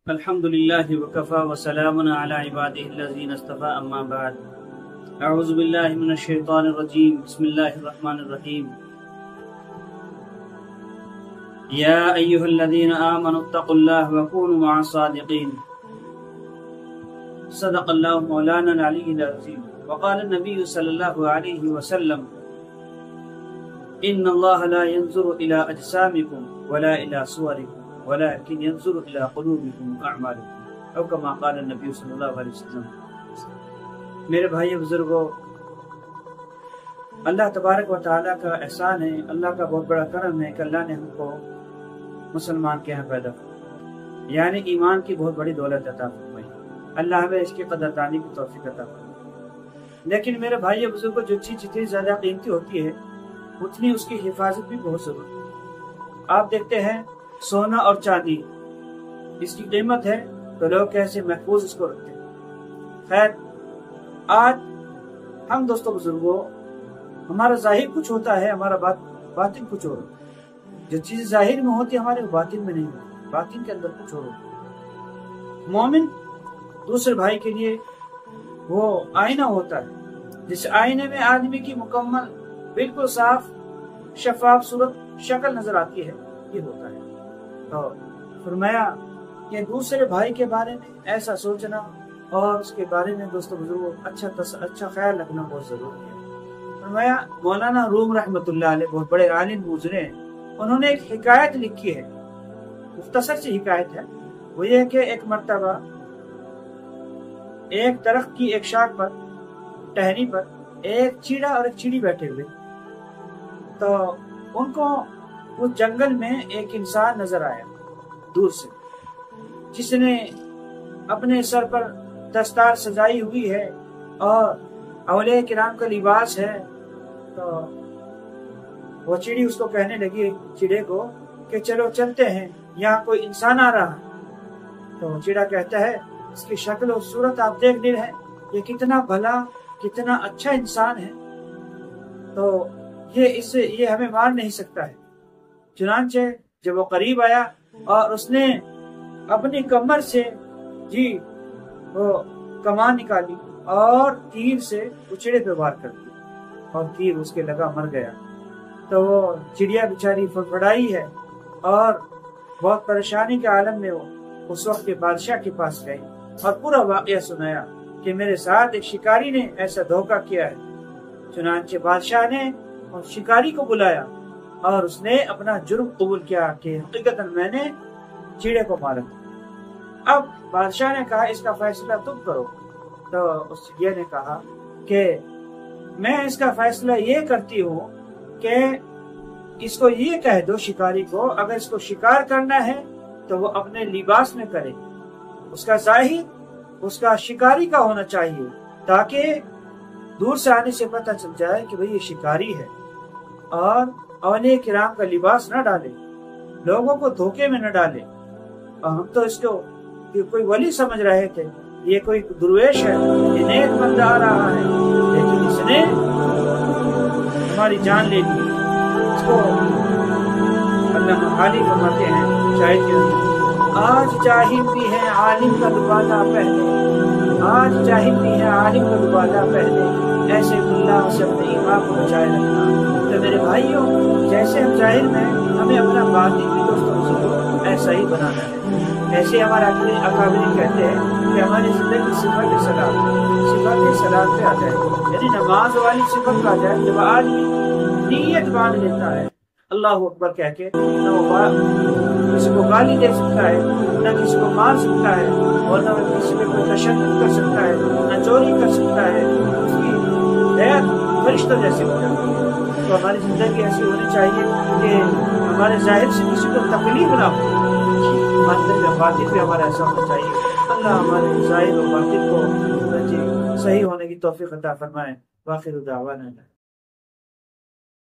الحمد لله وكفى وسلام على عباده الذين اصطفى أما بعد. أعوذ بالله من الشيطان الرجيم. بسم الله الرحمن الرحيم. يا أيها الذين آمنوا اتقوا الله وكونوا مع الصادقين. صدق الله مولانا العلي العظيم. وقال النبي صلى الله عليه وسلم: إن الله لا ينظر إلى أجسامكم ولا إلى صوركم ولكن ينظر إلى قلوبكم وأعمالكم أو كما قال النبي صلی اللہ علیہ وسلم. میرے بھائی بزرگوں، اللہ تبارک و تعالیٰ کا احسان ہے، اللہ کا بہت بڑا کرم ہے کہ اللہ نے ہم کو مسلمان کے یہاں پیدا کیا، یعنی ایمان کی بہت بڑی دولت عطا فرمائی. اللہ ہمیں اس کی قدردانی کی توفیق عطا فرمائے. لیکن میرے بھائی بزرگوں، جو چیز جتنی زیادہ قیمتی ہوتی ہے اتنی اس کی حفاظت بھی بہت ضروری ہے. آپ دیکھتے ہیں سونا اور چاندی، اس کی قیمت ہے تو لوگ کیسے محفوظ اس کو رکھتے ہیں. خیر، آج ہم دوستوں بزرگوں، ہمارا ظاہر کچھ ہوتا ہے، ہمارا باطن کچھ اور ہوتا ہے. جو چیز ظاہر میں ہوتی ہے ہمارے باطن میں نہیں ہوتی، باطن کے اندر کچھ اور ہوتا ہے. مومن دوسرے بھائی کے لیے وہ آئینہ ہوتا ہے، جس آئینے میں آدمی کی مکمل بالکل صاف شفاف صورت شکل نظر آتی ہے، یہ ہوتا ہے. تو فرمایا کہ دوسرے بھائی کے بارے میں ایسا سوچنا اور اس کے بارے میں دوستوں بزرگوں اچھا خیال رکھنا بہت ضروری ہے. فرمایا مولانا روم رحمۃ اللہ علیہ بہت بڑے عالم گزرے ہیں، انہوں نے ایک حکایت لکھی ہے، مختصر سی حکایت ہے. وہ یہ کہ ایک مرتبہ ایک درخت کی ایک شاخ پر ٹہنی پر ایک چیڑا اور ایک چیڑی بیٹھے ہوئے. تو ان کو اس جنگل میں ایک انسان نظر آیا دور سے، جس نے اپنے سر پر دستار سجائی ہوئی ہے اور اولیاء کرام کا لباس ہے. تو وہ چڑی اس کو کہنے لگی، چڑے کو، کہ چلو چلتے ہیں، یہاں کوئی انسان آ رہا ہے. تو چڑا کہتا ہے، اس کی شکل و صورت آپ دیکھ نہیں رہے، یہ کتنا بھلا کتنا اچھا انسان ہے، تو یہ ہمیں مار نہیں سکتا ہے. چنانچہ جب وہ قریب آیا اور اس نے اپنی کمر سے وہ کمان نکالی اور تیر سے چڑے پہ وار کر دی اور تیر اس کے لگا، مر گیا. تو وہ چڑیا بیچاری فڑفڑائی ہے اور بہت پریشانی کے عالم میں وہ اس وقت کے بادشاہ کے پاس گئی اور پورا واقعہ سنایا کہ میرے ساتھ ایک شکاری نے ایسا دھوکہ کیا ہے. چنانچہ بادشاہ نے اس شکاری کو بلایا اور اس نے اپنا جرم قبول کیا کہ حقیقتاً میں نے چیڑے کو مارا. اب بادشاہ نے کہا، اس کا فیصلہ تم کرو. تو اس چڑیا نے کہا کہ میں اس کا فیصلہ یہ کرتی ہوں کہ اس کو یہ کہہ دو، شکاری کو، اگر اس کو شکار کرنا ہے تو وہ اپنے لباس میں کرے، اس کا ظاہر اس کا شکاری کا ہونا چاہیے، تاکہ دور سے آنے سے پتہ چل جائے کہ بھئی یہ شکاری ہے، اور اولیاء کرام کا لباس نہ ڈالے، لوگوں کو دھوکے میں نہ ڈالے. اور ہم تو اس کو کوئی ولی سمجھ رہے تھے، یہ کوئی درویش ہے، یہ نیک بندہ آ رہا ہے، لیکن اس نے ہماری جان لے لی. اس کو اللہ حالی فرماتے ہیں شاید کہ آج جاہل بھی ہے عالم کا دوبالہ پہنے، آج جاہل بھی ہے عالم کا دوبالہ پہنے، ایسے اللہ سے اپنے ایمان کو بچائے رکھنا. تو میرے بھائیوں، جیسے ہم ظاہر میں ہمیں اپنا باطن بھی دوستوں سے ایسا ہی بنانا ہے. ایسے ہمارے اکابرین کہتے ہیں کہ ہماری زندگی صفت صلاۃ پہ آ جائے، یعنی نماز والی صفت آ جائے. جب آدمی نیت باندھ لیتا ہے اللہ اکبر کہہ کے، نہ وہ کسی کو گالی دے سکتا ہے، نہ کسی کو مار سکتا ہے، اور نہ کسی پہ کوئی تشدد کر سکتا ہے، نہ چوری کر سکتا ہے، اس کی حیات فرشتوں جیسے ہو جاتی ہے. تو ہماری زندگی ایسی ہونی چاہیے کہ ہمارے ظاہر سے کسی کو تکلیف نہ ہو، ہمارے باطن بھی ہمارا ایسا ہونا چاہیے. اللہ ہمارے ظاہر و باطن کو صحیح ہونے کی توفیق عطا فرمائے. باخر دعوانا